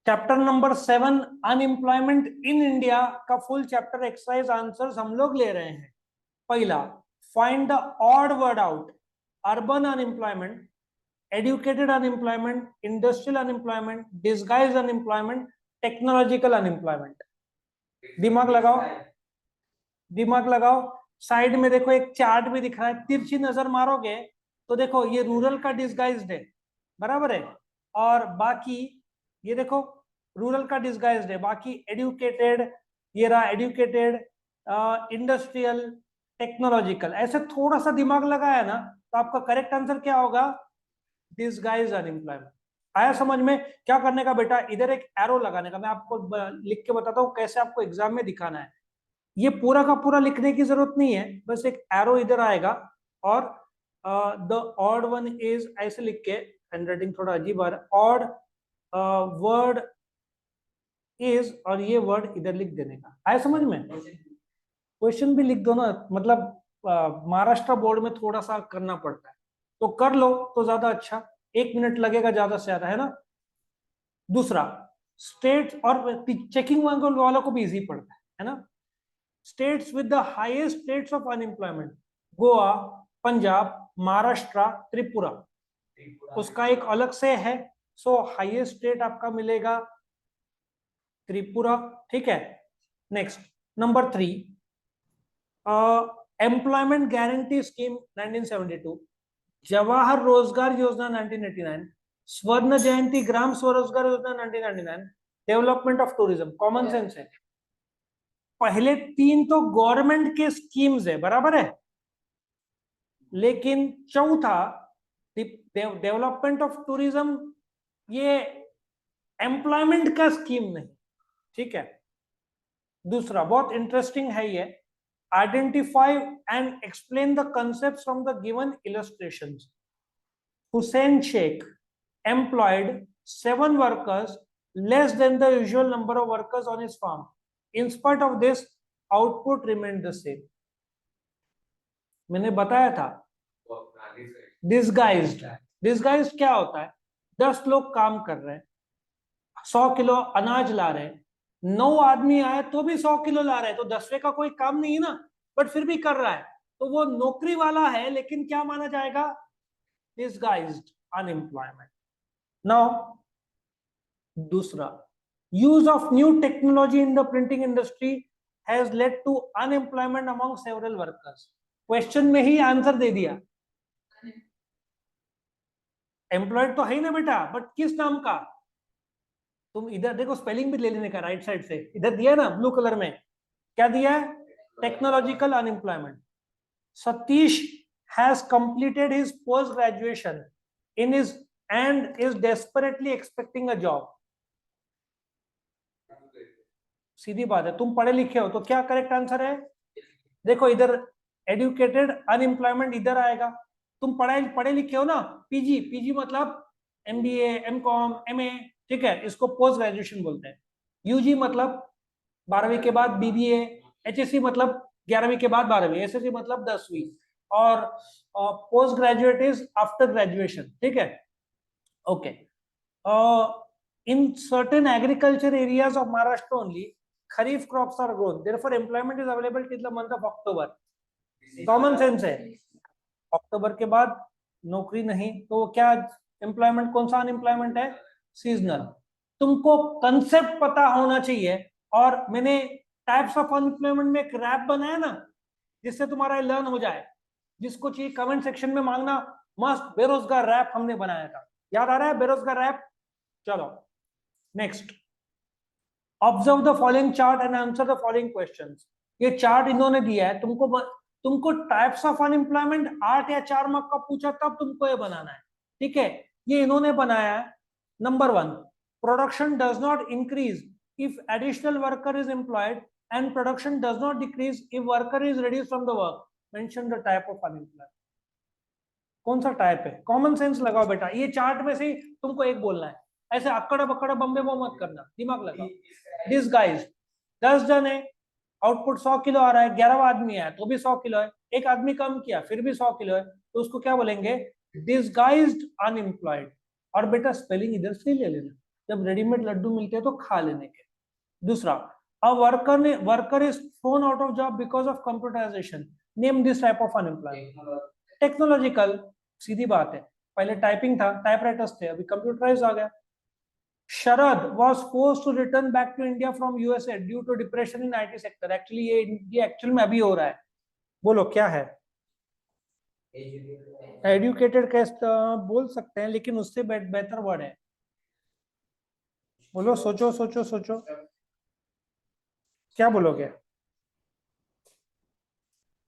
Chapter number 7 unemployment in India का full chapter exercise answers हम लोग ले रहे हैं। पहला, find the odd word out. Urban unemployment, educated unemployment, industrial unemployment, disguise unemployment, technological unemployment. दिमाग लगाओ, दिमाग लगाओ। साइड में देखो एक चार्ट भी दिख रहा है, तिरछी नजर मारोगे तो देखो ये रूरल का डिस्गाइज्ड है, बराबर है। और बाकी ये देखो रूरल का डिस्गाइज्ड है, बाकी एडुकेटेड, ये रहा एडुकेटेड, इंडस्ट्रियल, टेक्नोलॉजिकल। ऐसे थोड़ा सा दिमाग लगाया ना तो आपका करेक्ट आंसर क्या होगा? Disguise unemployment. आया समझ में? क्या करने का बेटा, इधर एक एरो लगाने का। मैं आपको लिख के बताता हूँ कैसे आपको एग्जाम में दिखाना है। ये पूरा का पूरा लिखने की जरूरत नहीं है, बस एक एरो इधर आएगा और द ऑड वन इज ऐसे लिख के, हैंडराइटिंग थोड़ा अजीब आ रहा है, ऑड वर्ड इज, और ये वर्ड इधर लिख देने का। आया समझ में? क्वेश्चन भी लिख दो ना, मतलब महाराष्ट्र बोर्ड में थोड़ा सा करना पड़ता है, तो कर लो तो ज्यादा अच्छा। 1 मिनट लगेगा ज्यादा से ज्यादा, है ना। दूसरा, स्टेट और चेकिंग वालों को भी इजी पड़ता है ना। States with the highest rates of unemployment, Goa, Punjab, Maharashtra, Tripura. उसका एक अलग से है। सो हाईएस्ट स्टेट आपका मिलेगा त्रिपुरा, ठीक है। Next, number 3, employment guarantee scheme 1972, Jawahar रोजगार योजना 1989, स्वर्ण जयंती ग्राम स्वरोजगार योजना 1999, development of tourism. Common sense है। पहले 3 तो गवर्नमेंट के स्कीम्स है, बराबर है, लेकिन चौथा डेवलपमेंट ऑफ टूरिज्म, ये एम्प्लॉयमेंट का स्कीम नहीं, ठीक है। दूसरा बहुत इंटरेस्टिंग है ये, identify and explain the concept from the given illustrations. Hussain Shaikh employed 7 workers, less than the usual number of workers on his farm. In spite of this, output remained the same. मैंने बताया था डिस्गाइज्ड। डिस्गाइज्ड क्या होता है? 10 लोग काम कर रहे हैं, 100 किलो अनाज ला रहे हैं, 9 आदमी आए तो भी 100 किलो ला रहे हैं, तो 10वें का कोई काम नहीं है ना, बट फिर भी कर रहा है, तो वो नौकरी वाला है, लेकिन क्या माना जाएगा? Disguised unemployment. नाउ दूसरा, use of new technology in the printing industry has led to unemployment among several workers. Question में ही आंसर दे दिया। एम्प्लॉयड तो है ही ना बेटा, बट किस नाम का? तुम इधर देखो, स्पेलिंग भी ले लेने का राइट साइड से, इधर दिया ना ब्लू कलर में, क्या दिया है? Technological unemployment. Satish has completed his post graduation in his and is desperately expecting a job. सीधी बात है, तुम पढ़े लिखे हो तो क्या करेक्ट आंसर है? देखो इधर एडुकेटेड अनएम्प्लॉयमेंट इधर आएगा। तुम पढ़े लिखे हो ना, पीजी, पीजी मतलब एमबीए, एमकॉम, एमए, ठीक है, इसको पोस्ट ग्रेजुएशन बोलते हैं। यूजी मतलब 12वीं के बाद बीबीए, एचएससी मतलब 11वीं के बाद 12वीं, एसएससी मतलब 10वीं, और post graduate is after graduation, ठीक है। Okay, in certain agriculture areas of Maharashtra only, kharif crops are grown, therefore employment is available till the month of October. Common sense है, अक्टूबर के बाद नौकरी नहीं, तो क्या एम्प्लॉयमेंट, कौन सा अनएम्प्लॉयमेंट है? सीजनल। तुमको कंसेप्ट पता होना चाहिए, और मैंने टाइप्स ऑफ अनएम्प्लॉयमेंट में एक रैप बनाया ना, जिससे तुम्हारा लर्न हो जाए। जिसको चाहिए कमेंट सेक्शन में मांगना, मस्त बेरोजगार रैप हमने बनाया था, याद आ रहा है बेरोजगार रैप? चलो next, observe the following chart and answer the following questions. ये चार्ट इन्होंने दिया है तुमको टाइप्स ऑफ अनएम्प्लॉयमेंट 8 या 4 मार्क का पूछा तब तुमको ये बनाना है, ठीक है। ये इन्होंने बनाया है। Number 1, production does not increase if additional worker is employed and production does not decrease if worker is reduced from the work. Mention the type of unemployment. कौन सा टाइप है? कॉमन सेंस लगाओ बेटा, ये चार्ट में से तुमको एक बोलना है, ऐसे अक्कड़ बक्कड़ बम्बे वो मत करना, दिमाग लगाओ। डिस्गाइज, 10 जन है, आउटपुट 100 किलो आ रहा है, 11वां आदमी आया तो भी 100 किलो है, एक आदमी कम किया फिर भी 100 किलो है, तो उसको क्या बोलेंगे? Disguised unemployed. और बेटा स्पेलिंग इधर से ले लेना, जब रेडीमेड लड्डू मिलते हैं तो खा लेने के। दूसरा, a worker is thrown out of job because of computerisation, name this type of unemployment. Technological, सीधी बात है, पहले टाइपिंग था, टाइपराइटर्स थे, अभी कंप्यूटराइज आ गया। शरद was forced to return back to India from USA due to depression in IT sector। Actually ये actual में अभी हो रहा है। बोलो क्या है? एडुकेटेड कैसे बोल सकते हैं, लेकिन उससे बेहतर वर्ड है। बोलो, सोचो सोचो सोचो, क्या बोलोगे?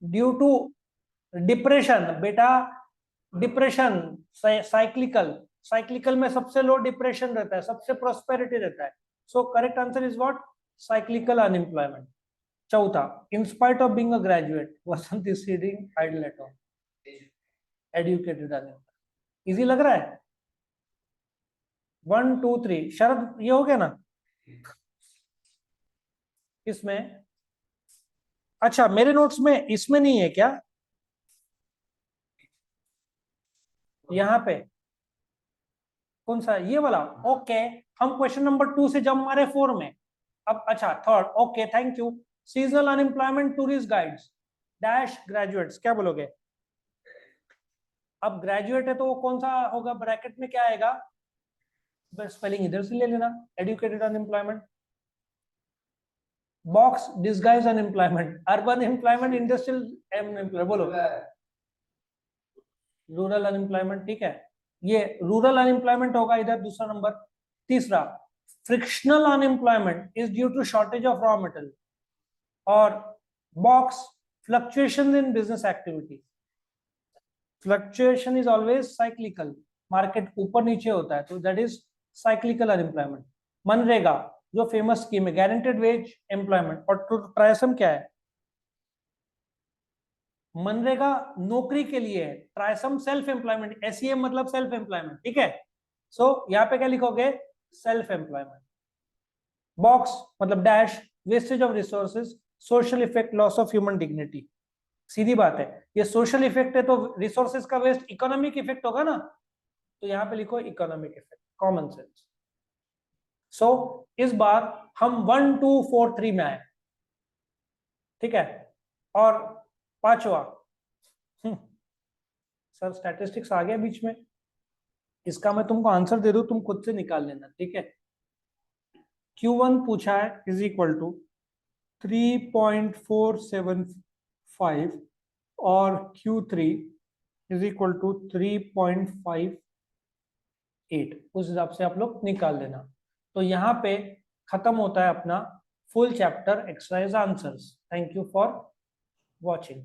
ड्यू टू डिप्रेशन बेटा, डिप्रेशन साइक्लिकल, साइक्लिकल में सबसे लो डिप्रेशन रहता है, सबसे प्रोस्पेरिटी रहता है। So correct answer is what? Cyclical unemployment. चौथा, in spite of being a graduate Vasant is sitting idle at home, educated unemployed. Easy लग रहा है? 1 2 3 शरद, ये हो गया ना? इसमें अच्छा, मेरे नोट्स में इसमें नहीं है क्या? यहाँ पे कौन सा, ये वाला? ओके, हम क्वेश्चन नंबर 2 से जब मारे 4 में। अब अच्छा, third, okay thank you. Seasonal unemployment tourist guides dash graduates, क्या बोलोगे? अब ग्रेजुएट है तो वो कौन सा होगा, ब्रैकेट में क्या आएगा? स्पेलिंग इधर से ले लेना, educated unemployment. Box disguise unemployment, urban employment, industrial unemployment, बोलो। रूरल अनएम्प्लॉयमेंट, ठीक है, ये रूरल अनएम्प्लॉयमेंट होगा इधर दूसरा नंबर। तीसरा, frictional unemployment is due to shortage of raw material. और box, fluctuation in business activity. Fluctuation is always cyclical, market ऊपर नीचे होता है, तो that is cyclical unemployment. MNREGA जो फेमस स्कीम है, गारंटेड वेज एम्प्लॉयमेंट। और ट्रायसम क्या है? मनरेगा नौकरी के लिए है, ट्रायसम सेल्फ एम्प्लॉयमेंट, एसईएम मतलब सेल्फ एम्प्लॉयमेंट, ठीक है। सो यहाँ पे क्या लिखोगे? Self employment. बॉक्स मतलब dash, wastage of resources, social effect, loss of human dignity. सीधी बात है, ये सोशल इफेक्ट है तो रिसोर्सेज का वेस्ट इकोनॉमिक इफेक्ट होगा ना, तो यहाँ पे लिखो इकोनॉमिक इफेक्ट, कॉमन सेंस। सो इस बार हम 1 2 4 3 में आए, ठीक है। और पांचवा, सर स्टैटिस्टिक्स आ गया बीच में, इसका मैं तुमको आंसर दे दूं, तुम खुद से निकाल लेना, ठीक है। Q1 पूछा है इज इक्वल टू 3.475 और Q3 इज इक्वल टू 3.58, उस हिसाब से आप लोग निकाल लेना। तो यहाँ पे खत्म होता है अपना full chapter exercise answers. Thank you for watching.